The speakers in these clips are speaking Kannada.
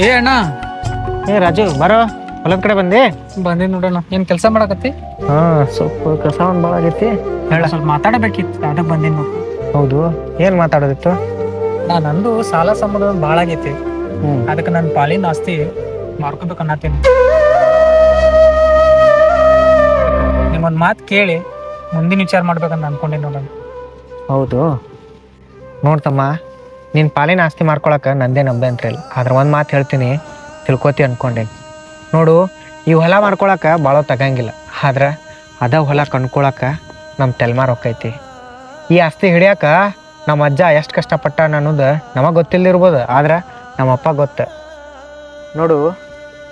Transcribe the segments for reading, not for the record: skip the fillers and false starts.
ಏ ಅಣ್ಣ, ಏ ರಾಜು ಬರೋ ಹೊಲದ ಕಡೆ ಬಂದೆ. ಬಂದಿದ್ ನೋಡೋಣ. ಏನ್ ಕೆಲಸ ಮಾಡಕತ್ತಿ? ಹಾ ಸ್ವಲ್ಪ ಕಸ ಒಂದು ಭಾಳ ಆಗೈತಿ. ಹೇಳ, ಸ್ವಲ್ಪ ಮಾತಾಡಬೇಕಿತ್ತು, ಅದಕ್ಕೆ ಬಂದಿನಿ ನೋಡು. ಹೌದು, ಏನು ಮಾತಾಡೋದಿತ್ತು? ನಂದು ಸಾಲ ಸಂಬಂಧ ಭಾಳ ಆಗೈತಿ. ಹ್ಞೂ. ಅದಕ್ಕೆ ನನ್ನ ಪಾಲಿನ ಆಸ್ತಿ ಮಾರ್ಕೋಬೇಕು ಅನ್ನತ್ತೀನಿ. ನಿಮ್ಮೊಂದು ಮಾತು ಕೇಳಿ ಮುಂದಿನ ವಿಚಾರ ಮಾಡ್ಬೇಕಂತ ಅನ್ಕೊಂಡಿನಿ ನೋಡೋಣ. ಹೌದು ನೋಡ್ತಮ್ಮ, ನಿನ್ನ ಪಾಲಿನ ಆಸ್ತಿ ಮಾರ್ಕೊಳಕ್ಕೆ ನಂದೇನು ಅಭ್ಯಂತರ ಇಲ್ಲ. ಆದ್ರೆ ಒಂದು ಮಾತು ಹೇಳ್ತೀನಿ, ತಿಳ್ಕೊತಿ ಅನ್ಕೊಂಡೇನಿ. ನೋಡು, ಈ ಹೊಲ ಮಾರ್ಕೊಳಕ್ಕೆ ಭಾಳ ತಗಂಗಿಲ್ಲ. ಆದ್ರೆ ಅದ ಹೊಲ ಕೊಂಡ್ಕೊಳಕ್ಕೆ ನಮ್ಮ ತೆಲ್ಮಾರ್ ಹೊಕ್ಕೈತಿ. ಈ ಆಸ್ತಿ ಹಿಡಿಯೋಕೆ ನಮ್ಮ ಅಜ್ಜ ಎಷ್ಟು ಕಷ್ಟಪಟ್ಟ ಅನ್ನೋದು ನಮಗೆ ಗೊತ್ತಿಲ್ಲದಿರ್ಬೋದು, ಆದ್ರೆ ನಮ್ಮ ಅಪ್ಪ ಗೊತ್ತು. ನೋಡು,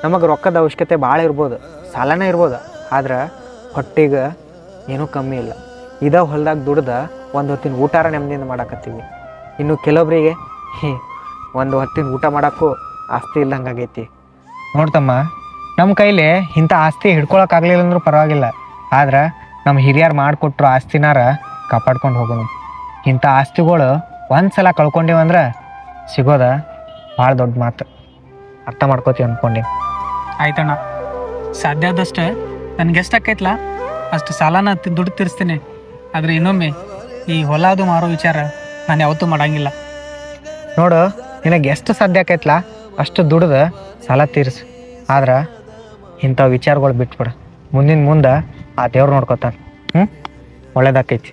ನಮಗೆ ರೊಕ್ಕದ ಅವಶ್ಯಕತೆ ಭಾಳ ಇರ್ಬೋದು, ಸಾಲನೇ ಇರ್ಬೋದು, ಆದ್ರೆ ಹೊಟ್ಟಿಗೆ ಏನೂ ಕಮ್ಮಿ ಇಲ್ಲ. ಇದೇ ಹೊಲ್ದಾಗ ದುಡ್ದು ಒಂದು ಹೊತ್ತಿನ ಊಟಾರ ನೆಮ್ಮದಿಯಿಂದ ಮಾಡಾಕತ್ತೀವಿ. ಇನ್ನು ಕೆಲವೊಬ್ಬರಿಗೆ ಒಂದು ಹೊತ್ತಿನ ಊಟ ಮಾಡೋಕ್ಕೂ ಆಸ್ತಿ ಇಲ್ಲಂಗಾಗೈತಿ. ನೋಡ್ತಮ್ಮ, ನಮ್ಮ ಕೈಲಿ ಇಂಥ ಆಸ್ತಿ ಹಿಡ್ಕೊಳಕ್ಕಾಗಲಿಲ್ಲ ಅಂದ್ರೂ ಪರವಾಗಿಲ್ಲ, ಆದ್ರೆ ನಮ್ಮ ಹಿರಿಯರು ಮಾಡಿಕೊಟ್ರು ಆಸ್ತಿನಾರ ಕಾಪಾಡ್ಕೊಂಡು ಹೋಗೋಣ. ಇಂಥ ಆಸ್ತಿಗಳು ಒಂದು ಸಲ ಕಳ್ಕೊಂಡಿವಂದ್ರೆ ಸಿಗೋದ ಭಾಳ ದೊಡ್ಡ ಮಾತು. ಅರ್ಥ ಮಾಡ್ಕೋತೀವಿ ಅಂದ್ಕೊಂಡು. ಆಯ್ತಣ್ಣ, ಸಾಧ್ಯ ಆದಷ್ಟು ನನಗೆ ಎಷ್ಟು ಆಕೈತ್ಲ ಅಷ್ಟು ಸಾಲನ ದುಡ್ಡು ತೀರಿಸ್ತೀನಿ. ಆದರೆ ಇನ್ನೊಮ್ಮೆ ಈ ಹೊಲದು ಮಾರೋ ವಿಚಾರ ನಾನು ಯಾವತ್ತೂ ಮಾಡಂಗಿಲ್ಲ. ನೋಡು, ನಿನಗೆ ಎಷ್ಟು ಸಾಧ್ಯ ಆಕೈತ್ಲ ಅಷ್ಟು ದುಡ್ದು ಸಾಲ ತೀರಿಸು. ಆದ್ರೆ ಇಂಥ ವಿಚಾರಗಳು ಬಿಟ್ಬಿಡು. ಮುಂದೆ ಆ ದೇವ್ರು ನೋಡ್ಕೊತಾನೆ. ಒಳ್ಳೇದಾಕೈತಿ.